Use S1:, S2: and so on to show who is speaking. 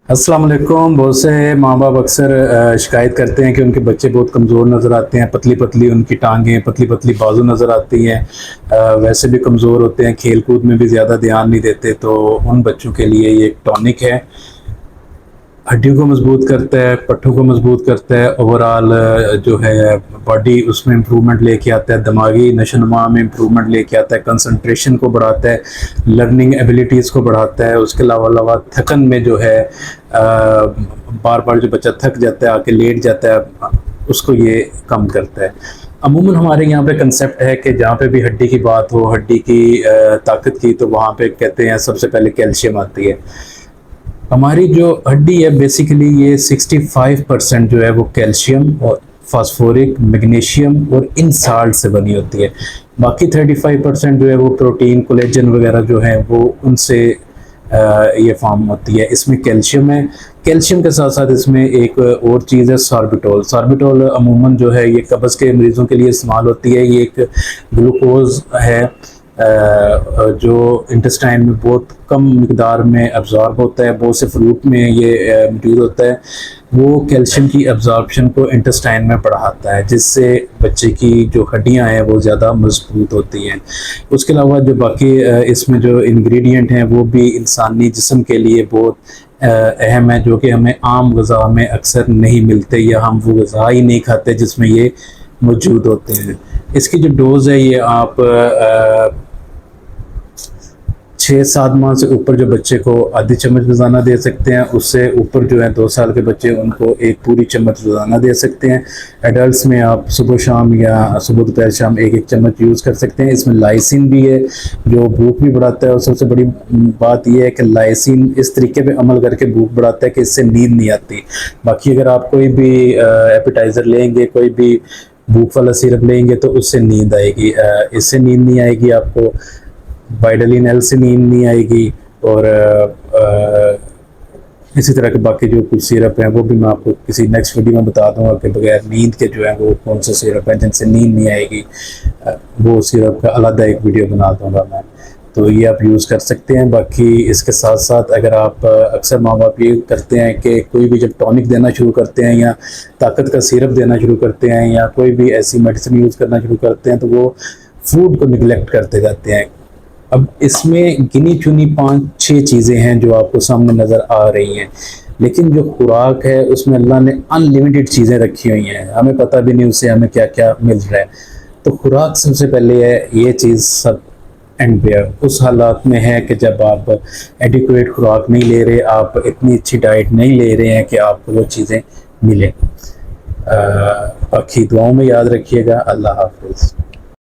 S1: अस्सलाम वालेकुम। बहुत से माँ बाप अक्सर शिकायत करते हैं कि उनके बच्चे बहुत कमज़ोर नज़र आते हैं, पतली पतली उनकी टांगें, पतली पतली बाजू नज़र आती हैं। वैसे भी कमज़ोर होते हैं, खेल कूद में भी ज़्यादा ध्यान नहीं देते। तो उन बच्चों के लिए ये एक टॉनिक है, हड्डियों को मजबूत करता है, पट्ठों को मजबूत करता है, ओवरऑल जो है बॉडी उसमें इम्प्रूवमेंट लेके आता है, दिमागी नशोनुमा में इम्प्रूवमेंट लेके आता है, कंसंट्रेशन को बढ़ाता है, लर्निंग एबिलिटीज़ को बढ़ाता है। उसके अलावा थकन में जो है बार बार जो बच्चा थक जाता है आके लेट जाता है, उसको ये कम करता है। अमूमन हमारे यहाँ पे कंसेप्ट है कि जहाँ पे भी हड्डी की बात हो, हड्डी की ताकत की, तो वहाँ पे कहते हैं सबसे पहले कैल्शियम आती है। हमारी जो हड्डी है बेसिकली ये 65% जो है वो कैल्शियम और फास्फोरिक, मैग्नीशियम और इन साल्ट से बनी होती है। बाकी 35% जो है वो प्रोटीन, कोलेजन वगैरह जो है वो उनसे ये फॉर्म होती है। इसमें कैल्शियम है। कैल्शियम के साथ साथ इसमें एक और चीज़ है सॉर्बिटोल। सॉर्बिटोल अमूमन जो है ये कब्ज़ के मरीज़ों के लिए इस्तेमाल होती है। ये एक ग्लूकोज है जो इंटेस्टाइन में बहुत कम मिकदार में अब्जॉर्ब होता है। बहुत से फ्रूट में ये मौजूद होता है। वो कैल्शियम की अब्जॉर्प्शन को इंटेस्टाइन में बढ़ाता है, जिससे बच्चे की जो हड्डियां हैं वो ज़्यादा मजबूत होती हैं। उसके अलावा जो बाकी इसमें जो इंग्रेडिएंट हैं वो भी इंसानी जिस्म के लिए बहुत अहम है, जो कि हमें आम ग़िज़ा में अक्सर नहीं मिलते, या हम वो ग़िज़ा ही नहीं खाते जिसमें ये मौजूद होते हैं। इसकी जो डोज़ है ये आप 6-7 माह से ऊपर जो बच्चे को आधी चम्मच रोज़ाना दे सकते हैं। उससे ऊपर जो है 2 साल के बच्चे, उनको एक पूरी चम्मच रोज़ाना दे सकते हैं। एडल्ट्स में आप सुबह शाम या सुबह दोपहर शाम एक एक चम्मच यूज़ कर सकते हैं। इसमें लाइसिन भी है जो भूख भी बढ़ाता है, और सबसे बड़ी बात यह है कि लाइसिन इस तरीके पे अमल करके भूख बढ़ाता है कि इससे नींद नहीं आती। बाकी अगर आप कोई भी एपेटाइज़र लेंगे, कोई भी भूख वाला सिरप लेंगे, तो उससे नींद आएगी। इससे नींद नहीं आएगी, आपको वाइडालिन एल से नींद नहीं आएगी। और इसी तरह के बाकी जो कुछ सिरप हैं वो भी मैं आपको किसी नेक्स्ट वीडियो में बता दूंगा कि बगैर नींद के जो है वो कौन से सिरप हैं जिनसे नींद नहीं आएगी। वो सिरप का अलग एक वीडियो बना दूंगा मैं, तो ये आप यूज़ कर सकते हैं। बाकी इसके साथ साथ अगर आप अक्सर माँ बाप ये करते हैं कि कोई भी जब टॉनिक देना शुरू करते हैं या ताकत का सिरप देना शुरू करते हैं या कोई भी ऐसी मेडिसिन यूज़ करना शुरू करते हैं, तो वो फूड को निगलेक्ट करते जाते हैं। अब इसमें गिनी चुनी 5-6 चीज़ें हैं जो आपको सामने नज़र आ रही हैं, लेकिन जो खुराक है उसमें अल्लाह ने अनलिमिटेड चीज़ें रखी हुई हैं। हमें पता भी नहीं उससे हमें क्या क्या मिल रहा है। तो खुराक सबसे पहले है, ये चीज़ सब एंड वेयर उस हालात में है कि जब आप एडिक्वेट खुराक नहीं ले रहे, आप इतनी अच्छी डाइट नहीं ले रहे हैं कि आपको वो चीज़ें मिलें। बाकी दुआओं में याद रखिएगा। अल्लाह हाफ़िज़।